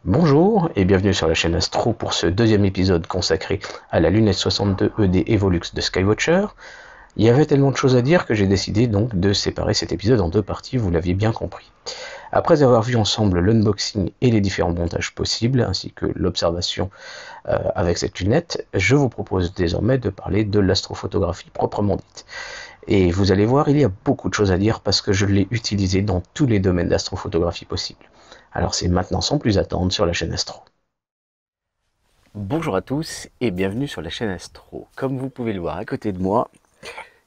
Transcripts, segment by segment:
Bonjour et bienvenue sur la chaîne Astro pour ce deuxième épisode consacré à la lunette 62 ED Evolux de Skywatcher. Il y avait tellement de choses à dire que j'ai décidé donc de séparer cet épisode en deux parties, vous l'aviez bien compris. Après avoir vu ensemble l'unboxing et les différents montages possibles, ainsi que l'observation avec cette lunette, je vous propose désormais de parler de l'astrophotographie proprement dite. Et vous allez voir, il y a beaucoup de choses à dire parce que je l'ai utilisé dans tous les domaines d'astrophotographie possibles. Alors c'est maintenant sans plus attendre sur la chaîne Astro. Bonjour à tous et bienvenue sur la chaîne Astro. Comme vous pouvez le voir à côté de moi,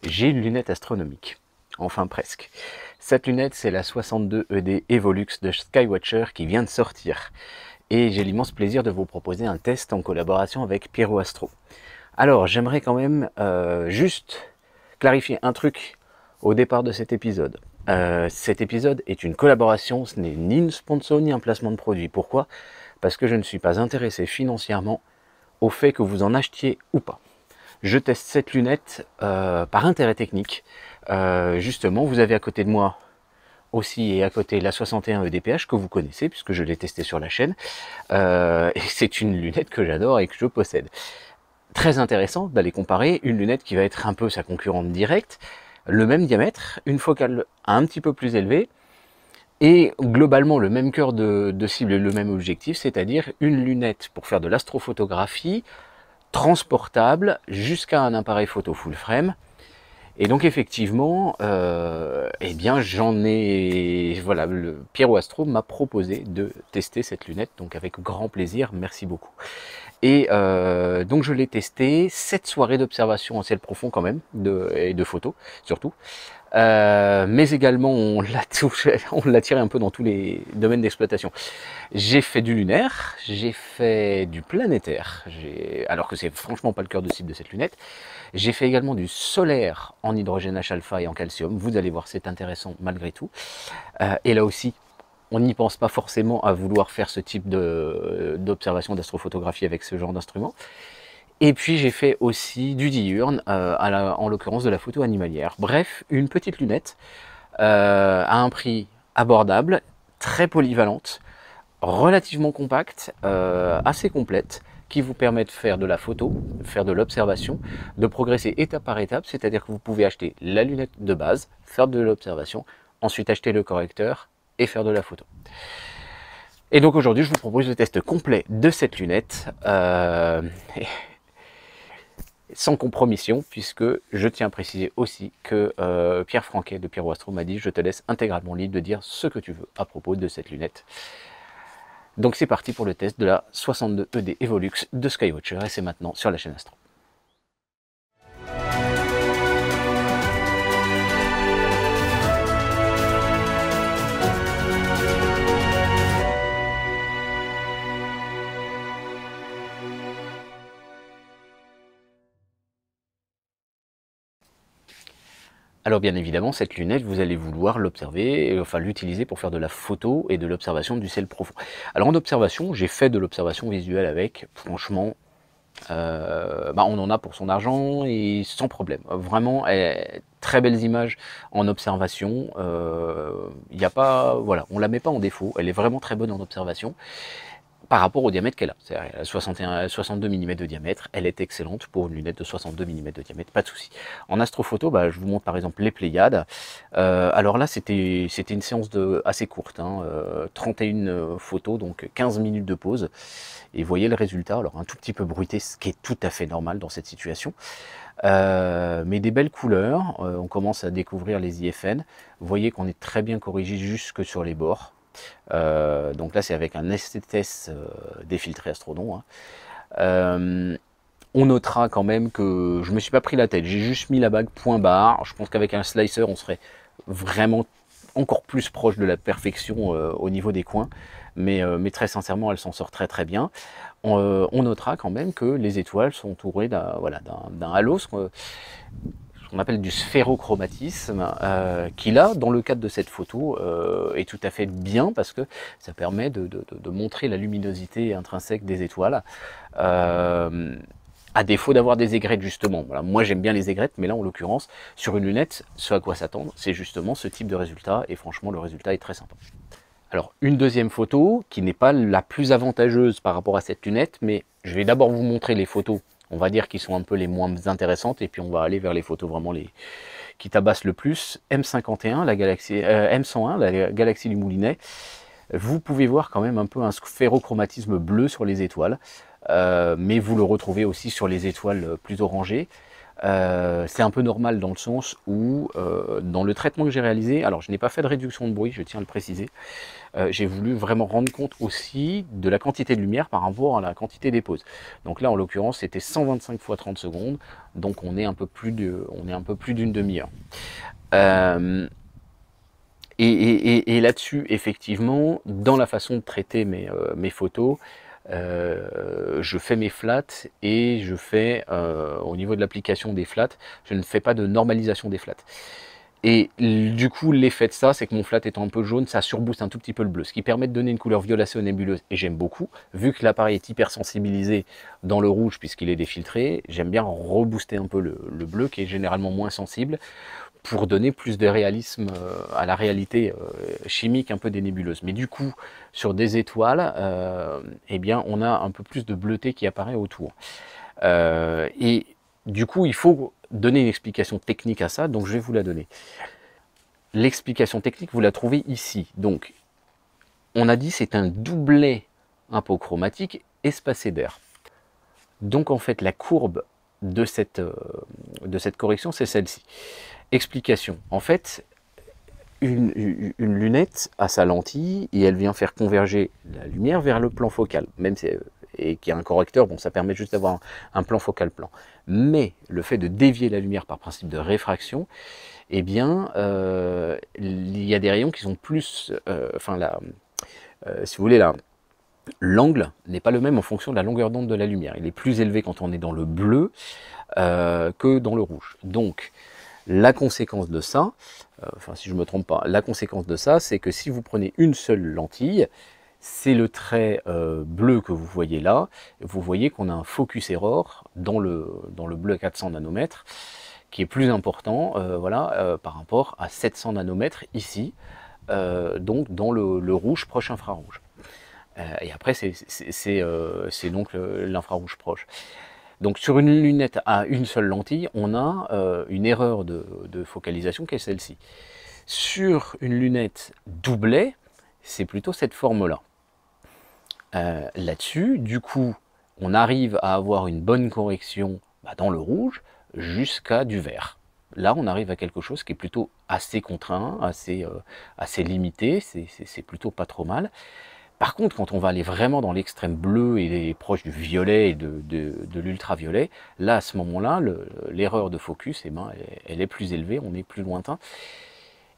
j'ai une lunette astronomique. Enfin presque. Cette lunette, c'est la 62 ED Evolux de Skywatcher qui vient de sortir. Et j'ai l'immense plaisir de vous proposer un test en collaboration avec Pierrot Astro. Alors, j'aimerais quand même juste clarifier un truc au départ de cet épisode. Cet épisode est une collaboration, ce n'est ni une sponsor ni un placement de produit. Pourquoi ? Parce que je ne suis pas intéressé financièrement au fait que vous en achetiez ou pas. Je teste cette lunette par intérêt technique. Justement, vous avez à côté de moi aussi et à côté la 61 EDPH que vous connaissez puisque je l'ai testé sur la chaîne. Et c'est une lunette que j'adore et que je possède. Très intéressant d'aller comparer une lunette qui va être un peu sa concurrente directe, le même diamètre, une focale un petit peu plus élevée, et globalement le même cœur de cible et le même objectif, c'est-à-dire une lunette pour faire de l'astrophotographie, transportable jusqu'à un appareil photo full frame. Et donc effectivement, eh bien voilà, le Pierrot Astro m'a proposé de tester cette lunette, donc avec grand plaisir, merci beaucoup. Et donc je l'ai testé, 7 soirées d'observation en ciel profond quand même, et de photos surtout. Mais également on l'a tiré un peu dans tous les domaines d'exploitation. J'ai fait du lunaire, j'ai fait du planétaire, alors que c'est franchement pas le cœur de cible de cette lunette. J'ai fait également du solaire en hydrogène H-alpha et en calcium. Vous allez voir, c'est intéressant malgré tout. Et là aussi, on n'y pense pas forcément à vouloir faire ce type d'observation d'astrophotographie avec ce genre d'instrument. Et puis j'ai fait aussi du diurne, en l'occurrence de la photo animalière. Bref, une petite lunette à un prix abordable, très polyvalente, relativement compacte, assez complète, qui vous permet de faire de la photo, de faire de l'observation, de progresser étape par étape, c'est-à-dire que vous pouvez acheter la lunette de base, faire de l'observation, ensuite acheter le correcteur et faire de la photo. Et donc aujourd'hui, je vous propose le test complet de cette lunette, sans compromission, puisque je tiens à préciser aussi que Pierre Franquet de Pierrot Astro m'a dit « Je te laisse intégralement libre de dire ce que tu veux à propos de cette lunette ». Donc c'est parti pour le test de la 62 ED Evolux de Skywatcher, et c'est maintenant sur la chaîne Astro. Alors bien évidemment, cette lunette, vous allez vouloir l'observer, enfin l'utiliser pour faire de la photo et de l'observation du ciel profond. Alors en observation, j'ai fait de l'observation visuelle avec, franchement, on en a pour son argent et sans problème. Vraiment, très belles images en observation. Il n'y a pas, voilà, on la met pas en défaut. Elle est vraiment très bonne en observation par rapport au diamètre qu'elle a. C'est-à-dire elle a 62 mm de diamètre, elle est excellente pour une lunette de 62 mm de diamètre, pas de souci. En astrophoto, je vous montre par exemple les Pléiades. Alors là, c'était une séance assez courte, 31 photos, donc 15 minutes de pause. Et vous voyez le résultat, alors un tout petit peu bruité, ce qui est tout à fait normal dans cette situation. Mais des belles couleurs, on commence à découvrir les IFN. Vous voyez qu'on est très bien corrigé jusque sur les bords. Donc là c'est avec un STS défiltré Astrodon. On notera quand même que je me suis pas pris la tête, j'ai juste mis la bague point barre. Je pense qu'avec un slicer on serait vraiment encore plus proche de la perfection au niveau des coins, mais très sincèrement elle s'en sort très très bien. On notera quand même que les étoiles sont entourées d'un halo, qu'on appelle du sphérochromatisme, qui là, dans le cadre de cette photo, est tout à fait bien parce que ça permet de montrer la luminosité intrinsèque des étoiles, à défaut d'avoir des aigrettes justement. Voilà, moi j'aime bien les aigrettes, mais là en l'occurrence, sur une lunette, ce à quoi s'attendre, c'est justement ce type de résultat, et franchement le résultat est très sympa. Alors, une deuxième photo qui n'est pas la plus avantageuse par rapport à cette lunette, mais je vais d'abord vous montrer les photos, on va dire, qui sont un peu les moins intéressantes, et puis on va aller vers les photos vraiment qui tabassent le plus. M51, M101, la galaxie du Moulinet. Vous pouvez voir quand même un peu un sphérochromatisme bleu sur les étoiles, mais vous le retrouvez aussi sur les étoiles plus orangées. C'est un peu normal dans le sens où, dans le traitement que j'ai réalisé, alors je n'ai pas fait de réduction de bruit, je tiens à le préciser, j'ai voulu vraiment rendre compte aussi de la quantité de lumière par rapport à la quantité des pauses. Donc là, en l'occurrence, c'était 125 x 30 secondes, donc on est un peu plus d'une demi-heure. Et là-dessus, effectivement, dans la façon de traiter mes photos, je fais mes flats et je fais, au niveau de l'application des flats, je ne fais pas de normalisation des flats. Et du coup, l'effet de ça, c'est que mon flat étant un peu jaune, ça surbooste un tout petit peu le bleu, ce qui permet de donner une couleur violacée aux nébuleuses. Et j'aime beaucoup, vu que l'appareil est hyper sensibilisé dans le rouge puisqu'il est défiltré, j'aime bien rebooster un peu le bleu qui est généralement moins sensible, pour donner plus de réalisme à la réalité chimique un peu des nébuleuses. Mais du coup, sur des étoiles, eh bien, on a un peu plus de bleuté qui apparaît autour. Et du coup, il faut donner une explication technique à ça, donc je vais vous la donner. L'explication technique, vous la trouvez ici. Donc, on a dit c'est un doublet apochromatique espacé d'air. Donc, en fait, la courbe de cette correction, c'est celle-ci. Explication. En fait, une lunette a sa lentille et elle vient faire converger la lumière vers le plan focal, même si, et qu'il y a un correcteur, bon, ça permet juste d'avoir un plan focal plan. Mais le fait de dévier la lumière par principe de réfraction, eh bien, il y a des rayons qui sont plus, si vous voulez, l'angle n'est pas le même en fonction de la longueur d'onde de la lumière. Il est plus élevé quand on est dans le bleu que dans le rouge. Donc, la conséquence de ça, si je ne me trompe pas, la conséquence de ça, c'est que si vous prenez une seule lentille, c'est le trait bleu que vous voyez là, vous voyez qu'on a un focus error dans le bleu à 400 nanomètres, qui est plus important par rapport à 700 nanomètres ici, donc dans le rouge proche infrarouge. Et après, c'est donc l'infrarouge proche. Donc sur une lunette à une seule lentille, on a une erreur de focalisation qui est celle-ci. Sur une lunette doublet, c'est plutôt cette forme-là. Là-dessus, du coup, on arrive à avoir une bonne correction dans le rouge jusqu'à du vert. Là, on arrive à quelque chose qui est plutôt assez contraint, assez limité, c'est plutôt pas trop mal. Par contre, quand on va aller vraiment dans l'extrême bleu et proche du violet et de l'ultraviolet, là, à ce moment-là, l'erreur de focus, elle est plus élevée, on est plus lointain.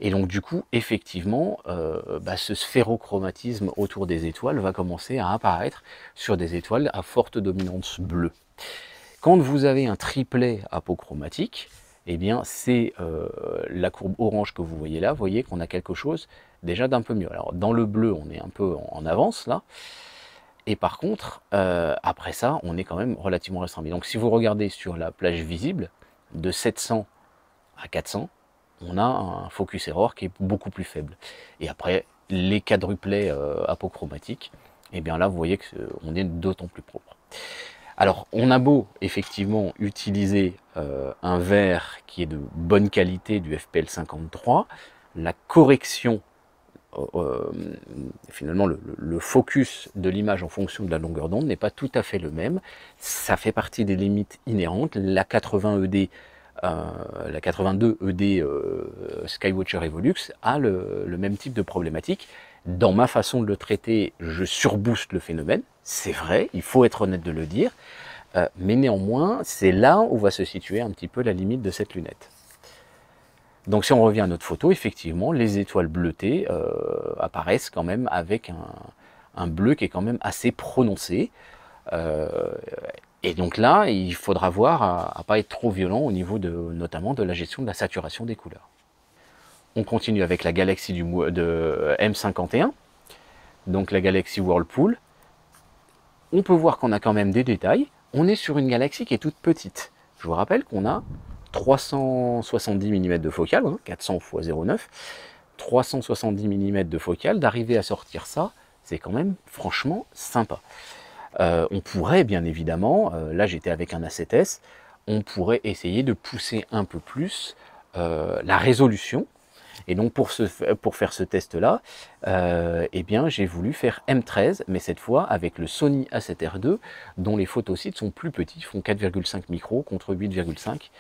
Et donc, du coup, effectivement, ce sphérochromatisme autour des étoiles va commencer à apparaître sur des étoiles à forte dominance bleue. Quand vous avez un triplet apochromatique, eh bien, c'est la courbe orange que vous voyez là. Vous voyez qu'on a quelque chose déjà d'un peu mieux. Alors, dans le bleu, on est un peu en avance, là. Et par contre, après ça, on est quand même relativement restreint. Donc, si vous regardez sur la plage visible, de 700 à 400, on a un focus error qui est beaucoup plus faible. Et après, les quadruplets apochromatiques, eh bien là, vous voyez qu'on est d'autant plus propre. Alors, on a beau effectivement utiliser un verre qui est de bonne qualité, du FPL 53, la correction, finalement le focus de l'image en fonction de la longueur d'onde n'est pas tout à fait le même. Ça fait partie des limites inhérentes. La 80 ED, la 82 ED Skywatcher Evolux a le même type de problématique. Dans ma façon de le traiter, je surbooste le phénomène, c'est vrai, il faut être honnête de le dire, mais néanmoins, c'est là où va se situer un petit peu la limite de cette lunette. Donc si on revient à notre photo, effectivement, les étoiles bleutées apparaissent quand même avec un bleu qui est quand même assez prononcé. Et donc là, il faudra voir à ne pas être trop violent au niveau notamment de la gestion de la saturation des couleurs. On continue avec la galaxie de M51, donc la galaxie Whirlpool. On peut voir qu'on a quand même des détails. On est sur une galaxie qui est toute petite. Je vous rappelle qu'on a 370 mm de focale, 400 x 0,9. 370 mm de focale, d'arriver à sortir ça, c'est quand même franchement sympa. On pourrait bien évidemment, là j'étais avec un A7S, on pourrait essayer de pousser un peu plus la résolution. Et donc pour faire ce test-là, eh bien j'ai voulu faire M13, mais cette fois avec le Sony A7R II, dont les photosites sont plus petits, font 4,5 micros contre 8,5.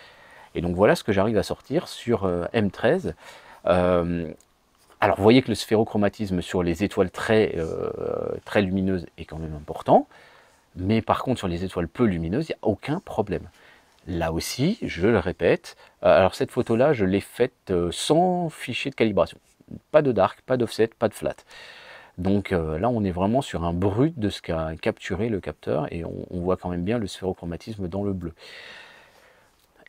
Et donc voilà ce que j'arrive à sortir sur M13. Alors vous voyez que le sphérochromatisme sur les étoiles très lumineuses est quand même important, mais par contre sur les étoiles peu lumineuses, il n'y a aucun problème. Là aussi, je le répète, alors cette photo-là, je l'ai faite sans fichier de calibration. Pas de dark, pas d'offset, pas de flat. Donc là, on est vraiment sur un brut de ce qu'a capturé le capteur, et on voit quand même bien le sphérochromatisme dans le bleu.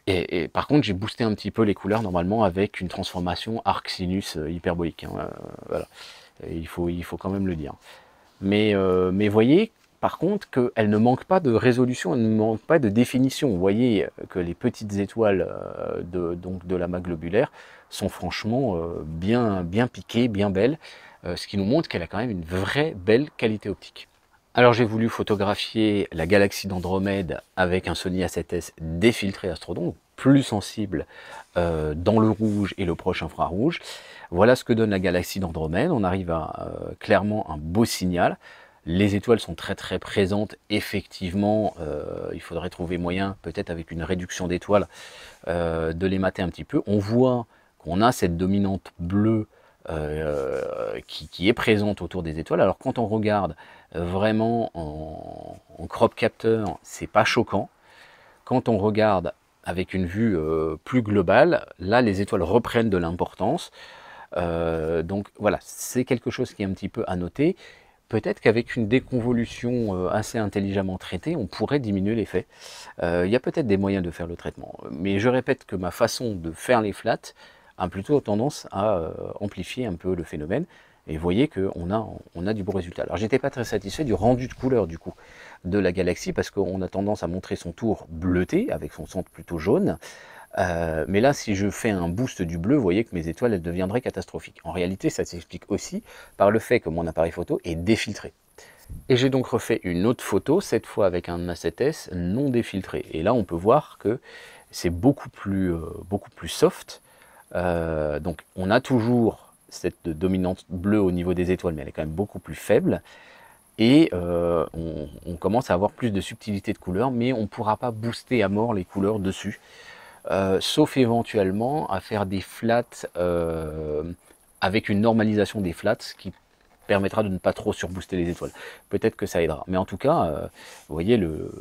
Et par contre, j'ai boosté un petit peu les couleurs normalement avec une transformation arc-sinus hyperbolique. Hein, voilà. Il faut quand même le dire. Mais voyez, par contre, qu'elle ne manque pas de résolution, elle ne manque pas de définition. Vous voyez que les petites étoiles de l'amas globulaire sont franchement bien piquées, bien belles, ce qui nous montre qu'elle a quand même une vraie belle qualité optique. Alors j'ai voulu photographier la galaxie d'Andromède avec un Sony A7S défiltré Astrodome, plus sensible dans le rouge et le proche infrarouge. Voilà ce que donne la galaxie d'Andromède. On arrive à clairement un beau signal. Les étoiles sont très présentes, effectivement, il faudrait trouver moyen, peut-être avec une réduction d'étoiles, de les mater un petit peu. On voit qu'on a cette dominante bleue qui est présente autour des étoiles. Alors quand on regarde vraiment en crop capteur, c'est pas choquant. Quand on regarde avec une vue plus globale, là les étoiles reprennent de l'importance. Donc voilà, c'est quelque chose qui est un petit peu à noter. Peut-être qu'avec une déconvolution assez intelligemment traitée, on pourrait diminuer l'effet. Il y a peut-être des moyens de faire le traitement. Mais je répète que ma façon de faire les flats a plutôt tendance à amplifier un peu le phénomène. Et vous voyez qu'on a du beau résultat. Alors j'étais pas très satisfait du rendu de couleur du coup de la galaxie, parce qu'on a tendance à montrer son tour bleuté, avec son centre plutôt jaune. Mais là, si je fais un boost du bleu, vous voyez que mes étoiles elles deviendraient catastrophiques. En réalité, ça s'explique aussi par le fait que mon appareil photo est défiltré. Et j'ai donc refait une autre photo, cette fois avec un A7S non défiltré. Et là, on peut voir que c'est beaucoup plus soft. Donc, on a toujours cette dominante bleue au niveau des étoiles, mais elle est quand même beaucoup plus faible. Et on commence à avoir plus de subtilité de couleur, mais on ne pourra pas booster à mort les couleurs dessus. Sauf éventuellement à faire des flats avec une normalisation des flats qui permettra de ne pas trop surbooster les étoiles. Peut-être que ça aidera. Mais en tout cas, vous voyez le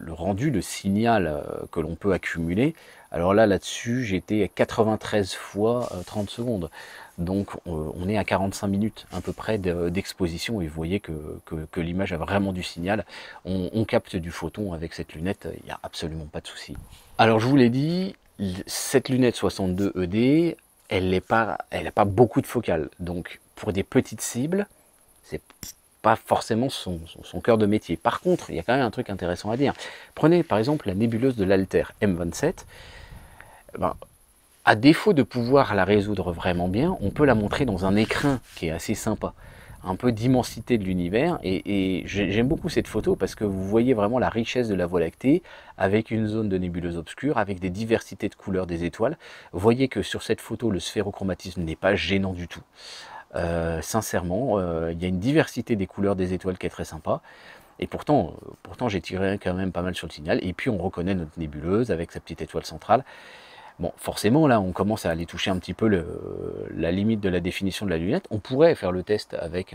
rendu, le signal que l'on peut accumuler. Alors là-dessus, j'étais à 93 fois 30 secondes. Donc on est à 45 minutes à peu près d'exposition, et vous voyez que l'image a vraiment du signal. On capte du photon avec cette lunette, il n'y a absolument pas de souci. Alors je vous l'ai dit, cette lunette 62 ED, elle n'a pas beaucoup de focale. Donc pour des petites cibles, c'est pas forcément son cœur de métier. Par contre, il y a quand même un truc intéressant à dire. Prenez par exemple la nébuleuse de l'Alter M27. À défaut de pouvoir la résoudre vraiment bien, on peut la montrer dans un écrin qui est assez sympa. Un peu d'immensité de l'univers, et j'aime beaucoup cette photo parce que vous voyez vraiment la richesse de la Voie lactée avec une zone de nébuleuse obscure, avec des diversités de couleurs des étoiles. Vous voyez que sur cette photo, le sphérochromatisme n'est pas gênant du tout. Sincèrement, il y a une diversité des couleurs des étoiles qui est très sympa. Et pourtant j'ai tiré quand même pas mal sur le signal. Et puis on reconnaît notre nébuleuse avec sa petite étoile centrale. Bon, forcément, là, on commence à aller toucher un petit peu la limite de la définition de la lunette. On pourrait faire le test avec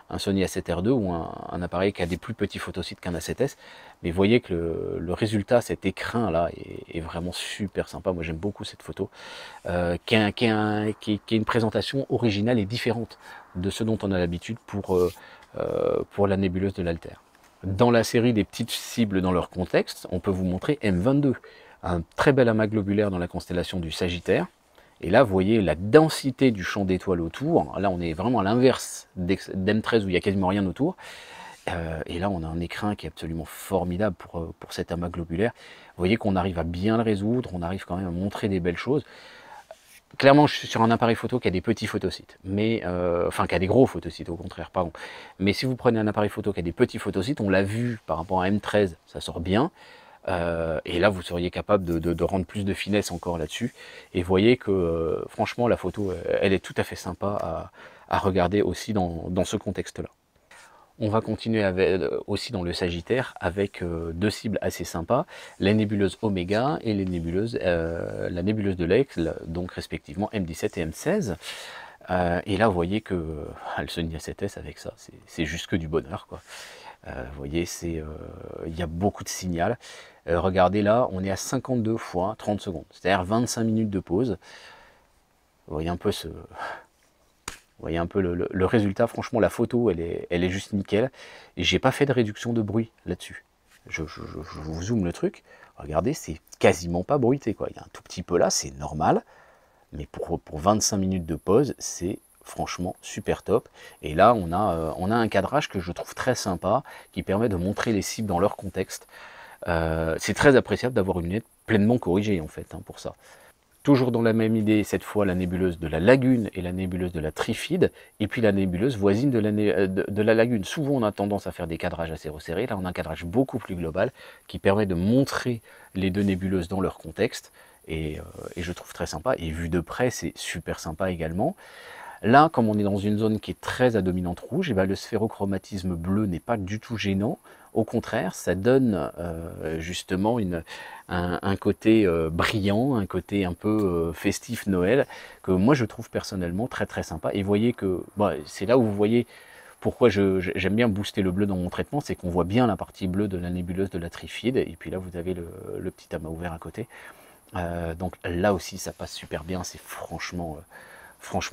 un Sony A7R II ou un appareil qui a des plus petits photosites qu'un A7S. Mais vous voyez que le résultat, cet écrin-là, est vraiment super sympa. Moi, j'aime beaucoup cette photo, qui est une présentation originale et différente de ce dont on a l'habitude pour la nébuleuse de l'Alter. Dans la série des petites cibles dans leur contexte, on peut vous montrer M22. Un très bel amas globulaire dans la constellation du Sagittaire. Et là, vous voyez la densité du champ d'étoiles autour. Là, on est vraiment à l'inverse d'M13 où il n'y a quasiment rien autour. Et là, on a un écrin qui est absolument formidable pour cet amas globulaire. Vous voyez qu'on arrive à bien le résoudre, on arrive quand même à montrer des belles choses. clairement, je suis sur un appareil photo qui a des petits photosites, mais enfin qui a des gros photosites au contraire, pardon. Mais si vous prenez un appareil photo qui a des petits photosites, on l'a vu par rapport à M13, ça sort bien. Et là, vous seriez capable de rendre plus de finesse encore là-dessus. Et voyez que franchement, la photo, elle est tout à fait sympa à regarder aussi dans ce contexte-là. On va continuer avec, aussi dans le Sagittaire avec deux cibles assez sympas, la nébuleuse Oméga et les nébuleuses, la nébuleuse de l'Aigle, donc respectivement M17 et M16. Et là, vous voyez que le Sony A7S avec ça, c'est juste que du bonheur, quoi. Vous voyez, il y a beaucoup de signal. Regardez là, on est à 52 fois 30 secondes, c'est-à-dire 25 minutes de pause. Vous voyez un peu le résultat. Franchement, la photo, elle est juste nickel. Et j'ai pas fait de réduction de bruit là-dessus. Je vous zoome le truc. Regardez, c'est quasiment pas bruité, quoi. Il y a un tout petit peu là, c'est normal. Mais pour 25 minutes de pause, c'est franchement super top. Et là, on a un cadrage que je trouve très sympa, qui permet de montrer les cibles dans leur contexte. C'est très appréciable d'avoir une lunette pleinement corrigée, en fait, hein, pour ça. Toujours dans la même idée, cette fois la nébuleuse de la Lagune et la nébuleuse de la Trifide, et puis la nébuleuse voisine de la Lagune. Souvent on a tendance à faire des cadrages assez resserrés, là on a un cadrage beaucoup plus global qui permet de montrer les deux nébuleuses dans leur contexte, et je trouve très sympa, et vu de près c'est super sympa également. Là, comme on est dans une zone qui est très à dominante rouge, et bien le sphérochromatisme bleu n'est pas du tout gênant. Au contraire, ça donne justement un côté brillant, un côté un peu festif Noël, que moi je trouve personnellement très très sympa. Et vous voyez que c'est là où vous voyez pourquoi j'aime bien booster le bleu dans mon traitement, c'est qu'on voit bien la partie bleue de la nébuleuse de la Trifide, et puis là vous avez le petit amas ouvert à côté. Donc là aussi ça passe super bien, c'est franchement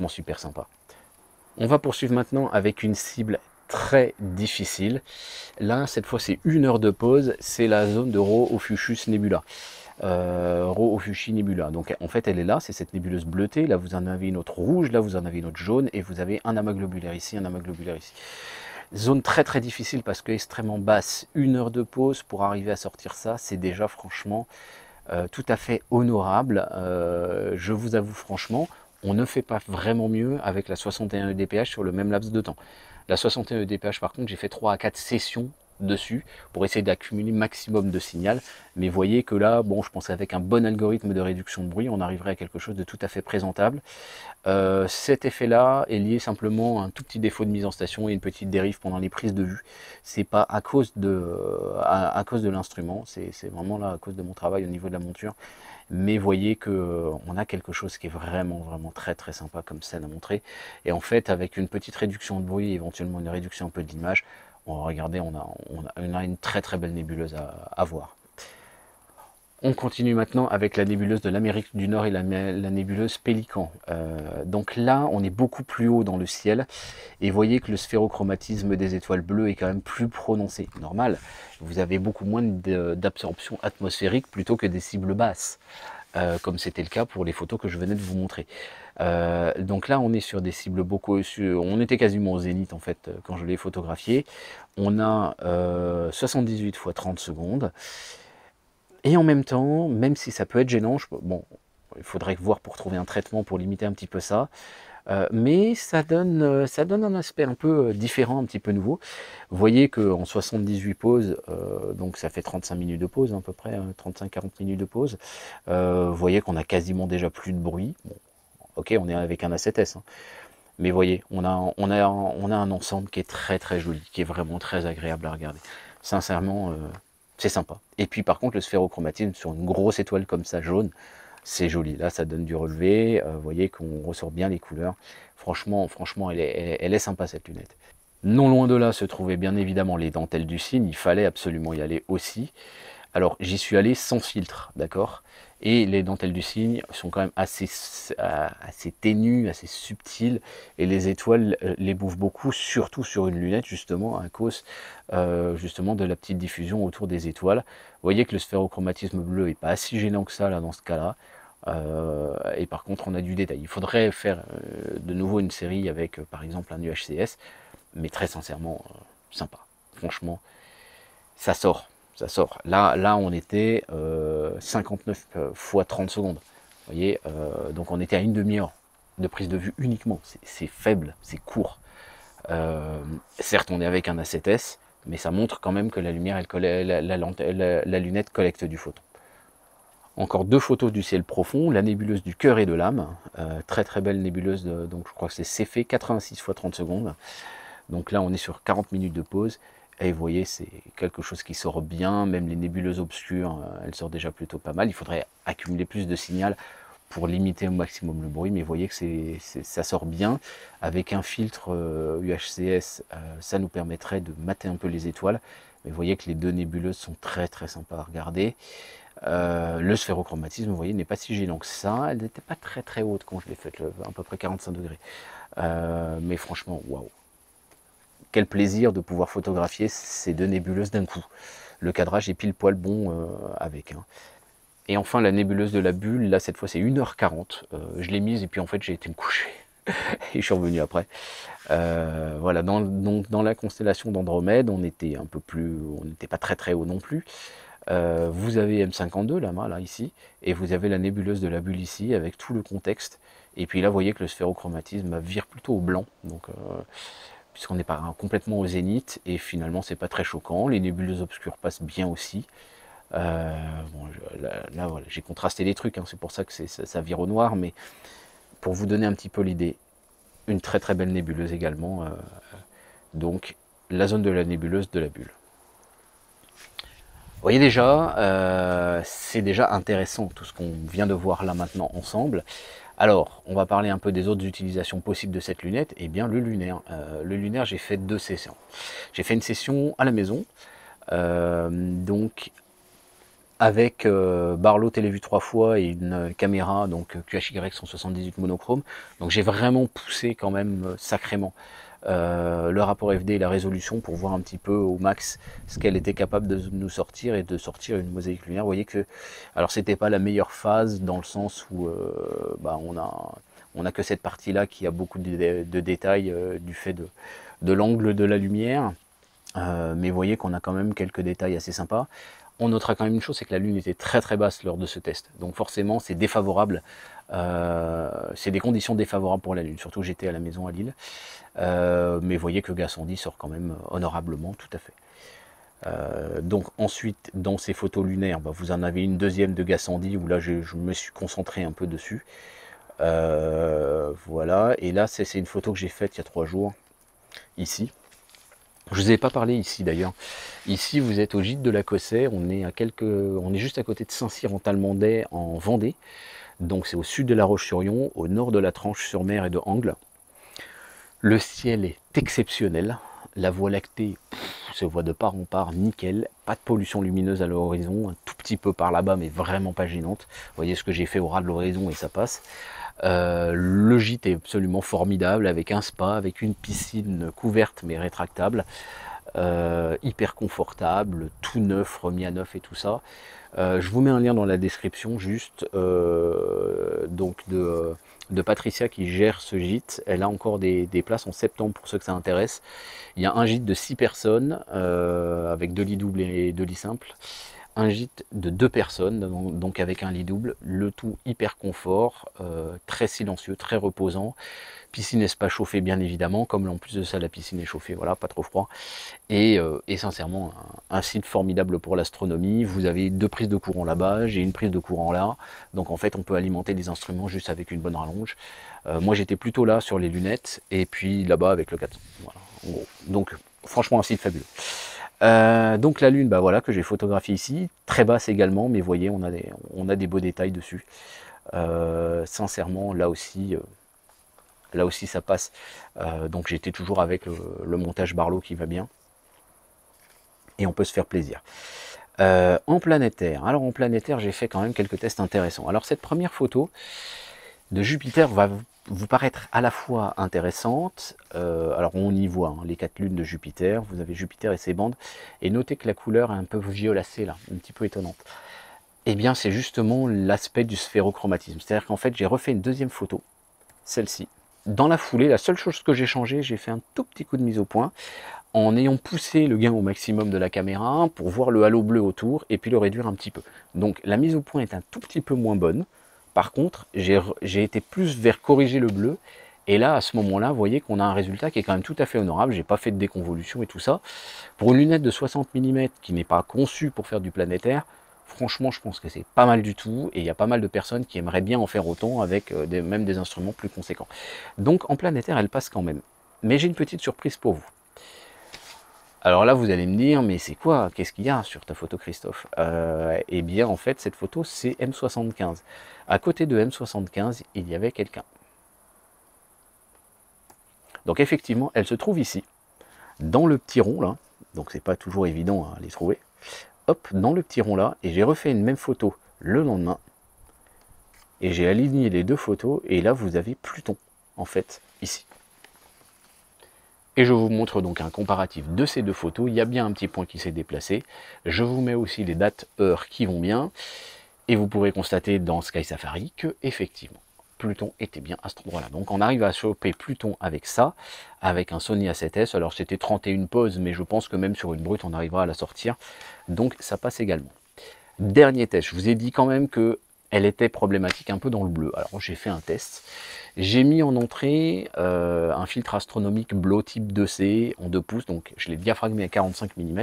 super sympa. On va poursuivre maintenant avec une cible très difficile. Là, cette fois, c'est 1 heure de pause. C'est la zone de Rho Ophiuchus Nebula. Rho Ophiuchi Nebula. Donc, en fait, elle est là. C'est cette nébuleuse bleutée. Là, vous en avez une autre rouge. Là, vous en avez une autre jaune. Et vous avez un amas globulaire ici, un amas globulaire ici. Zone très très difficile parce que extrêmement basse. 1 heure de pause pour arriver à sortir ça. C'est déjà franchement tout à fait honorable. Je vous avoue franchement, on ne fait pas vraiment mieux avec la 61 EDPH sur le même laps de temps. La 61 EDPH par contre, j'ai fait 3 à 4 sessions dessus pour essayer d'accumuler maximum de signal. Mais voyez que là, bon, je pense qu'avec un bon algorithme de réduction de bruit, on arriverait à quelque chose de tout à fait présentable. Cet effet-là est lié simplement à un tout petit défaut de mise en station et une petite dérive pendant les prises de vue. C'est pas à cause de l'instrument, c'est vraiment là à cause de mon travail au niveau de la monture. Mais voyez que on a quelque chose qui est vraiment très très sympa comme scène à montrer. Et en fait, avec une petite réduction de bruit, éventuellement une réduction un peu de l'image, regardez, on a une très très belle nébuleuse à voir. On continue maintenant avec la nébuleuse de l'Amérique du Nord et la nébuleuse Pélican. Donc là, on est beaucoup plus haut dans le ciel. Et vous voyez que le sphérochromatisme des étoiles bleues est quand même plus prononcé. Normal, vous avez beaucoup moins d'absorption atmosphérique plutôt que des cibles basses. Comme c'était le cas pour les photos que je venais de vous montrer. Donc là, on est sur des cibles beaucoup... On était quasiment au zénith en fait quand je l'ai photographié. On a 78 x 30 secondes. Et en même temps, même si ça peut être gênant, bon, il faudrait voir pour trouver un traitement pour limiter un petit peu ça, mais ça donne un aspect un peu différent, un petit peu nouveau. Vous voyez qu'en 78 pauses, donc ça fait 35 minutes de pause à peu près, 35-40 minutes de pause, vous voyez qu'on a quasiment déjà plus de bruit. Bon, ok, on est avec un A7S, hein. Mais vous voyez, on a un ensemble qui est très très joli, qui est vraiment très agréable à regarder. Sincèrement, c'est sympa. Et puis par contre, le sphérochromatisme sur une grosse étoile comme ça, jaune, c'est joli. Là, ça donne du relevé. Vous voyez qu'on ressort bien les couleurs. Franchement, elle est sympa cette lunette. Non loin de là se trouvaient bien évidemment les dentelles du cygne. Il fallait absolument y aller aussi. Alors, j'y suis allé sans filtre, d'accord? Et les dentelles du cygne sont quand même assez ténues, assez subtiles, et les étoiles les bouffent beaucoup, surtout sur une lunette, justement, à cause justement de la petite diffusion autour des étoiles. Vous voyez que le sphérochromatisme bleu n'est pas si gênant que ça, là, dans ce cas-là. Et par contre, on a du détail. Il faudrait faire de nouveau une série avec, par exemple, un UHCS, mais très sincèrement, sympa. Franchement, ça sort. Ça sort. Là on était 59 x 30 secondes. Vous Vous voyez, donc on était à une demi-heure de prise de vue uniquement. C'est faible, c'est court. Certes, on est avec un A7S, mais ça montre quand même que la lumière, la lunette collecte du photon. Encore 2 photos du ciel profond, la nébuleuse du cœur et de l'âme, très très belle nébuleuse, donc je crois que c'est Céphée, 86 x 30 secondes. Donc là on est sur 40 minutes de pause, et vous voyez c'est quelque chose qui sort bien, même les nébuleuses obscures, elles sortent déjà plutôt pas mal. Il faudrait accumuler plus de signal pour limiter au maximum le bruit, mais vous voyez que ça sort bien. Avec un filtre UHCS, ça nous permettrait de mater un peu les étoiles, mais vous voyez que les 2 nébuleuses sont très très sympas à regarder. Le sphérochromatisme, vous voyez, n'est pas si gênant que ça. Elle n'était pas très très haute quand je l'ai faite, à peu près 45 degrés. Mais franchement, waouh! Quel plaisir de pouvoir photographier ces 2 nébuleuses d'un coup. Le cadrage est pile poil bon avec. Hein. Et enfin, la nébuleuse de la bulle, là cette fois c'est 1h40. Je l'ai mise et puis en fait j'ai été me coucher. Et je suis revenu après. Voilà, donc dans la constellation d'Andromède, on n'était pas très très haut non plus. Vous avez M52 là ici, et vous avez la nébuleuse de la bulle ici, avec tout le contexte. Et puis là, vous voyez que le sphérochromatisme vire plutôt au blanc, donc puisqu'on n'est pas complètement au zénith, et finalement c'est pas très choquant. Les nébuleuses obscures passent bien aussi. Bon, là voilà, j'ai contrasté les trucs, hein, c'est pour ça que ça vire au noir, mais pour vous donner un petit peu l'idée, une très très belle nébuleuse également. Donc la zone de la nébuleuse de la bulle. Vous voyez déjà, c'est déjà intéressant tout ce qu'on vient de voir là maintenant ensemble. Alors, on va parler un peu des autres utilisations possibles de cette lunette. Eh bien, le lunaire. Le lunaire, j'ai fait 2 sessions. J'ai fait une session à la maison, donc avec Barlow télévue 3 fois et une caméra donc QHY 178 monochrome. Donc j'ai vraiment poussé quand même sacrément le rapport FD et la résolution pour voir un petit peu au max ce qu'elle était capable de nous sortir et de sortir une mosaïque lunaire. Vous voyez que, alors c'était pas la meilleure phase dans le sens où on a que cette partie là qui a beaucoup de détails du fait de l'angle de la lumière, mais vous voyez qu'on a quand même quelques détails assez sympas. On notera quand même une chose, c'est que la Lune était très très basse lors de ce test. Donc forcément, c'est défavorable. C'est des conditions défavorables pour la Lune. Surtout j'étais à la maison à Lille. Mais vous voyez que Gassendi sort quand même honorablement, tout à fait. Donc ensuite, dans ces photos lunaires, vous en avez une deuxième de Gassendi, où là je me suis concentré un peu dessus. Voilà. Et là, c'est une photo que j'ai faite il y a 3 jours, ici. Je ne vous ai pas parlé ici d'ailleurs. Ici, vous êtes au gîte de la Cossais. On est juste à côté de Saint-Cyr-en-Talmandais, en Vendée. Donc c'est au sud de La Roche-sur-Yon, au nord de la Tranche-sur-Mer et de Angles. Le ciel est exceptionnel. La Voie lactée se voit de part en part, nickel. Pas de pollution lumineuse à l'horizon, un tout petit peu par là-bas, mais vraiment pas gênante. Vous voyez ce que j'ai fait au ras de l'horizon et ça passe. Le gîte est absolument formidable, avec un spa, avec une piscine couverte mais rétractable, hyper confortable, tout neuf, remis à neuf et tout ça. Je vous mets un lien dans la description juste donc de Patricia qui gère ce gîte. Elle a encore des places en septembre pour ceux que ça intéresse. Il y a un gîte de 6 personnes avec 2 lits doubles et 2 lits simples. Un gîte de 2 personnes, donc avec un lit double, le tout hyper confort, très silencieux, très reposant. Piscine espace chauffé bien évidemment, comme en plus de ça la piscine est chauffée, voilà, pas trop froid. Et sincèrement, un site formidable pour l'astronomie. Vous avez 2 prises de courant là-bas, j'ai une prise de courant là. Donc en fait on peut alimenter les instruments juste avec une bonne rallonge. Moi j'étais plutôt là sur les lunettes, et puis là-bas avec le 400. Voilà, en gros. Donc franchement un site fabuleux. Donc la Lune, voilà, que j'ai photographié ici, très basse également, mais vous voyez, on a des beaux détails dessus. Sincèrement, là aussi ça passe. Donc j'étais toujours avec le montage Barlow qui va bien. Et on peut se faire plaisir. En planétaire, alors en planétaire, j'ai fait quand même quelques tests intéressants. Alors cette première photo de Jupiter va vous paraître à la fois intéressante. Alors on y voit les 4 lunes de Jupiter, vous avez Jupiter et ses bandes, et notez que la couleur est un peu violacée là, un petit peu étonnante. Eh bien c'est justement l'aspect du sphérochromatisme, c'est-à-dire qu'en fait j'ai refait une deuxième photo, celle-ci. Dans la foulée, la seule chose que j'ai changé, j'ai fait un tout petit coup de mise au point, en ayant poussé le gain au maximum de la caméra pour voir le halo bleu autour, et puis le réduire un petit peu. Donc la mise au point est un tout petit peu moins bonne, Par contre, j'ai été plus vers corriger le bleu. Et là, à ce moment-là, vous voyez qu'on a un résultat qui est quand même tout à fait honorable. J'ai pas fait de déconvolution et tout ça. Pour une lunette de 60 mm qui n'est pas conçue pour faire du planétaire, franchement, je pense que c'est pas mal du tout. Et il y a pas mal de personnes qui aimeraient bien en faire autant avec même des instruments plus conséquents. Donc en planétaire, elle passe quand même. Mais j'ai une petite surprise pour vous. Alors là, vous allez me dire, mais c'est quoi? Qu'est-ce qu'il y a sur ta photo, Christophe? Eh bien, en fait, cette photo, c'est M75. À côté de M75, il y avait quelqu'un. Donc effectivement, elle se trouve ici, dans le petit rond là. Donc c'est pas toujours évident à les trouver. Hop, dans le petit rond là, et j'ai refait une même photo le lendemain. Et j'ai aligné les deux photos, et là vous avez Pluton, en fait, ici. Et je vous montre donc un comparatif de ces deux photos. Il y a bien un petit point qui s'est déplacé. Je vous mets aussi les dates, heures qui vont bien. Et vous pourrez constater dans Sky Safari que, effectivement, Pluton était bien à cet endroit-là. Donc on arrive à choper Pluton avec ça, avec un Sony A7S. Alors c'était 31 poses, mais je pense que même sur une brute, on arrivera à la sortir. Donc ça passe également. Dernier test, je vous ai dit quand même que elle était problématique un peu dans le bleu. Alors j'ai fait un test. J'ai mis en entrée un filtre astronomique Blow type 2C en 2 pouces, donc je l'ai diaphragmé à 45 mm.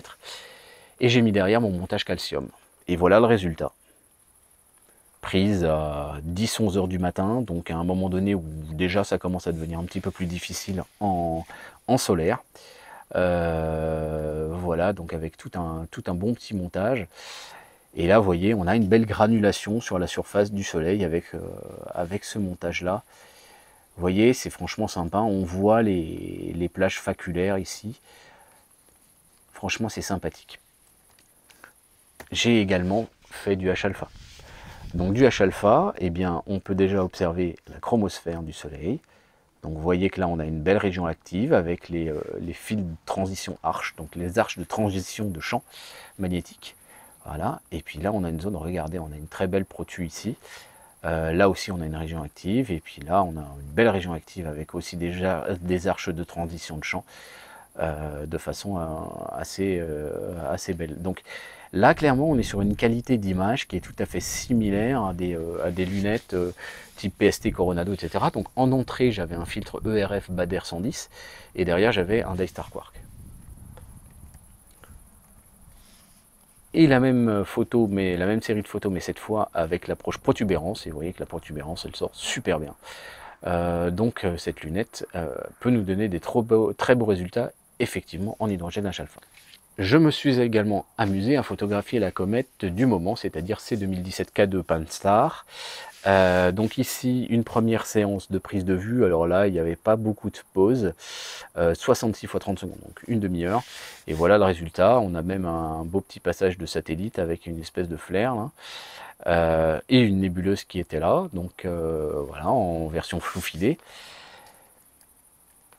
Et j'ai mis derrière mon montage calcium. Et voilà le résultat. Prise à 10-11 heures du matin, donc à un moment donné où déjà ça commence à devenir un petit peu plus difficile en solaire. Voilà, donc avec tout un bon petit montage. Et là, vous voyez, on a une belle granulation sur la surface du soleil avec ce montage-là. Vous voyez, c'est franchement sympa. On voit les plages faculaires ici. Franchement, c'est sympathique. J'ai également fait du H-alpha. Donc du H-alpha, eh bien, on peut déjà observer la chromosphère du soleil. Donc vous voyez que là, on a une belle région active avec les fils de transition arches, donc les arches de transition de champ magnétique. Voilà, et puis là on a une zone, regardez, on a une très belle protu ici. Là aussi on a une région active, et puis là on a une belle région active avec aussi déjà des arches de transition de champ de façon assez belle. Donc là clairement on est sur une qualité d'image qui est tout à fait similaire à des lunettes type PST Coronado, etc. Donc en entrée j'avais un filtre ERF Bader 110, et derrière j'avais un Daystar Quark. Et la même photo, mais la même série de photos, mais cette fois avec l'approche protubérance. Et vous voyez que la protubérance, elle sort super bien. Donc cette lunette peut nous donner des très beaux résultats, effectivement, en hydrogène H-alpha. Je me suis également amusé à photographier la comète du moment, c'est-à-dire C2017K2 Pan-STARRS. Donc ici, une première séance de prise de vue. Alors là, il n'y avait pas beaucoup de pauses. 66 x 30 secondes, donc une demi-heure. Et voilà le résultat. On a même un beau petit passage de satellite avec une espèce de flair, là. Et une nébuleuse qui était là. Donc voilà, en version flou filée.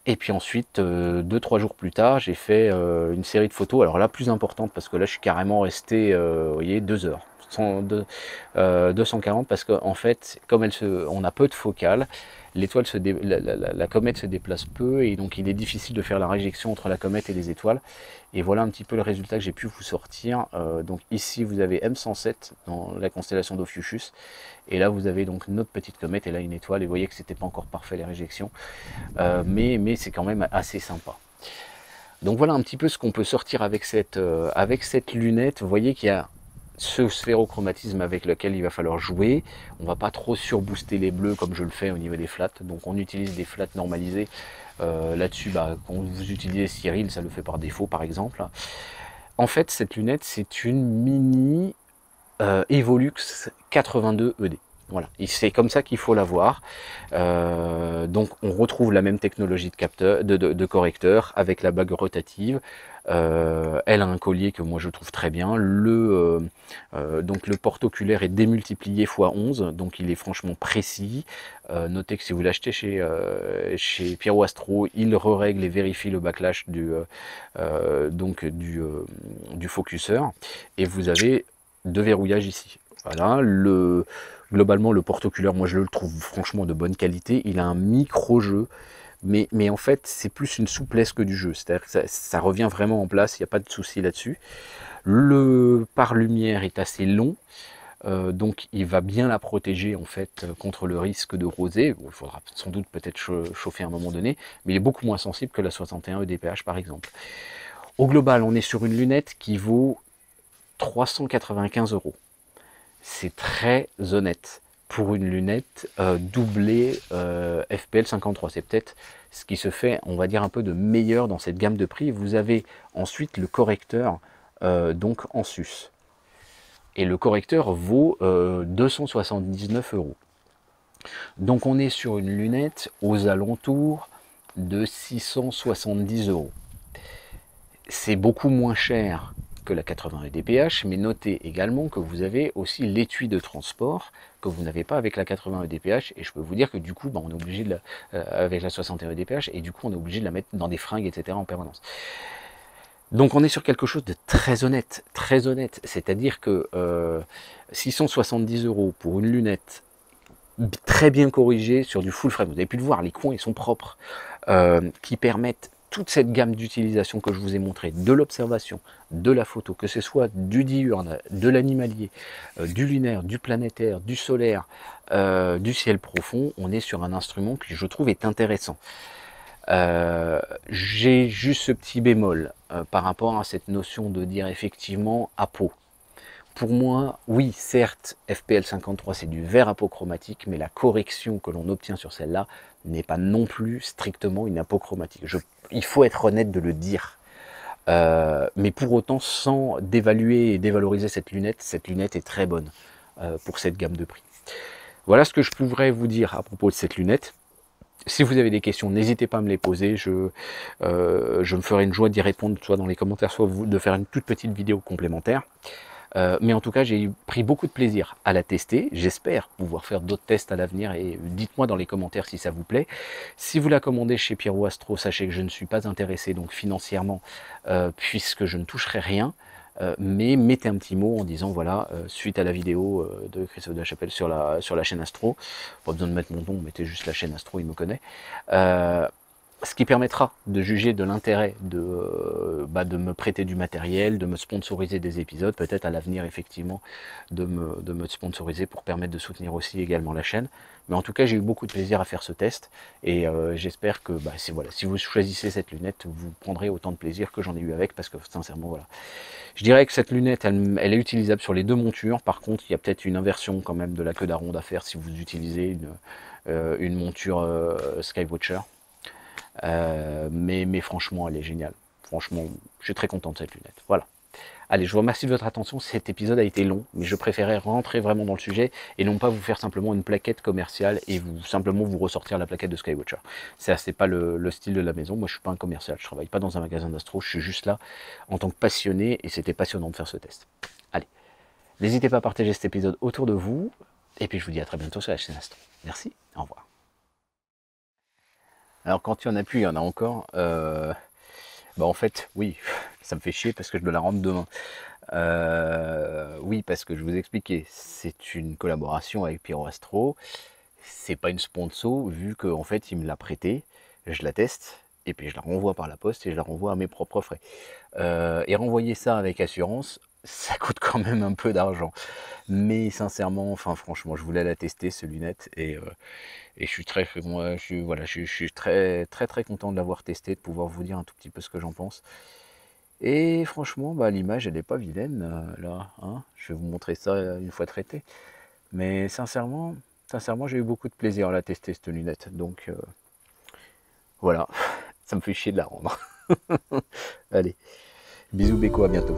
Et puis ensuite, 2-3 jours plus tard, j'ai fait une série de photos. Alors là, plus importante, parce que là, je suis carrément resté, vous voyez, 2 heures. 240, parce qu'en fait, comme on a peu de focale, l'étoile la comète se déplace peu, et donc il est difficile de faire la réjection entre la comète et les étoiles. Et voilà un petit peu le résultat que j'ai pu vous sortir. Donc ici vous avez M107 dans la constellation d'Ophiuchus, et là vous avez donc notre petite comète, et là une étoile, et vous voyez que c'était pas encore parfait les réjections, mais c'est quand même assez sympa. Donc voilà un petit peu ce qu'on peut sortir avec cette lunette. Vous voyez qu'il y a ce sphérochromatisme avec lequel il va falloir jouer. On va pas trop surbooster les bleus comme je le fais au niveau des flats. Donc on utilise des flats normalisés. Là-dessus, quand vous utilisez Cyril, ça le fait par défaut par exemple. En fait, cette lunette, c'est une mini Evolux 82 ED. Voilà, c'est comme ça qu'il faut la voir. Donc on retrouve la même technologie de capteur, de correcteur avec la bague rotative. Elle a un collier que moi je trouve très bien. Donc le porte-oculaire est démultiplié x 11, donc il est franchement précis. Notez que si vous l'achetez chez Pyro Astro, il règle et vérifie le backlash du focuseur. Et vous avez 2 verrouillages ici. Voilà, globalement le porte-oculaire, moi je le trouve franchement de bonne qualité. Il a un micro-jeu, mais en fait c'est plus une souplesse que du jeu, c'est-à-dire que ça revient vraiment en place, il n'y a pas de souci là-dessus. Le pare-lumière est assez long, donc il va bien la protéger en fait contre le risque de rosée. Bon, il faudra sans doute peut-être chauffer à un moment donné, mais il est beaucoup moins sensible que la 61 EDPH par exemple. Au global, on est sur une lunette qui vaut 395 €. C'est très honnête pour une lunette doublée FPL 53. C'est peut-être ce qui se fait, on va dire, un peu de meilleur dans cette gamme de prix. Vous avez ensuite le correcteur donc en sus. Et le correcteur vaut 279 €. Donc on est sur une lunette aux alentours de 670 €. C'est beaucoup moins cher que la 80 EDPH, mais notez également que vous avez aussi l'étui de transport que vous n'avez pas avec la 80 EDPH, et je peux vous dire que du coup, on est obligé de avec la 61 EDPH, et du coup on est obligé de la mettre dans des fringues, etc. en permanence. Donc on est sur quelque chose de très honnête, c'est-à-dire que 670 € pour une lunette très bien corrigée sur du full frame, vous avez pu le voir, les coins ils sont propres, qui permettent toute cette gamme d'utilisation que je vous ai montré, de l'observation, de la photo, que ce soit du diurne, de l'animalier, du lunaire, du planétaire, du solaire, du ciel profond, on est sur un instrument qui je trouve est intéressant. J'ai juste ce petit bémol par rapport à cette notion de dire effectivement apo. Pour moi, oui, certes, FPL 53 c'est du vert apochromatique, mais la correction que l'on obtient sur celle-là n'est pas non plus strictement une apochromatique. Il faut être honnête de le dire. Mais pour autant, sans dévaluer et dévaloriser cette lunette est très bonne pour cette gamme de prix. Voilà ce que je pourrais vous dire à propos de cette lunette. Si vous avez des questions, n'hésitez pas à me les poser, je me ferai une joie d'y répondre, soit dans les commentaires, soit de faire une toute petite vidéo complémentaire. Mais en tout cas, j'ai pris beaucoup de plaisir à la tester. J'espère pouvoir faire d'autres tests à l'avenir et dites-moi dans les commentaires si ça vous plaît. Si vous la commandez chez Pierrot Astro, sachez que je ne suis pas intéressé donc financièrement puisque je ne toucherai rien. Mais mettez un petit mot en disant voilà, suite à la vidéo de Christophe de la Chapelle sur la chaîne Astro, pas besoin de mettre mon nom, mettez juste la chaîne Astro, il me connaît. Ce qui permettra de juger de l'intérêt de me prêter du matériel, de me sponsoriser des épisodes, peut-être à l'avenir effectivement de me sponsoriser pour permettre de soutenir aussi également la chaîne. Mais en tout cas, j'ai eu beaucoup de plaisir à faire ce test et j'espère que si vous choisissez cette lunette, vous prendrez autant de plaisir que j'en ai eu avec, parce que sincèrement, voilà. Je dirais que cette lunette, elle est utilisable sur les deux montures. Par contre, il y a peut-être une inversion quand même de la queue d'aronde à faire si vous utilisez une monture Skywatcher. Mais franchement, elle est géniale. Franchement, je suis très content de cette lunette. Voilà. Allez, je vous remercie de votre attention. Cet épisode a été long, mais je préférais rentrer vraiment dans le sujet et non pas vous faire simplement une plaquette commerciale et simplement vous ressortir la plaquette de Skywatcher. C'est pas le style de la maison. Moi, je suis pas un commercial. Je travaille pas dans un magasin d'astro. Je suis juste là en tant que passionné et c'était passionnant de faire ce test. Allez, n'hésitez pas à partager cet épisode autour de vous et puis je vous dis à très bientôt sur la chaîne Astro. Merci, au revoir. Alors quand il n'y en a plus, il y en a encore. En fait, oui, ça me fait chier parce que je dois la rendre demain. Oui, parce que je vous expliquais, c'est une collaboration avec Pierrot Astro. C'est pas une sponsor, vu qu'en fait, il me l'a prêté. Je la teste, et puis je la renvoie par la poste, et je la renvoie à mes propres frais. Et renvoyer ça avec assurance, ça coûte quand même un peu d'argent. Mais sincèrement, franchement, je voulais la tester, ce lunette, et je suis très content de l'avoir testé, de pouvoir vous dire un tout petit peu ce que j'en pense. Et franchement, l'image, elle n'est pas vilaine, là. Hein, je vais vous montrer ça une fois traité. Mais sincèrement, j'ai eu beaucoup de plaisir à la tester, cette lunette. Donc, voilà, ça me fait chier de la rendre. Allez, bisous Beko, à bientôt.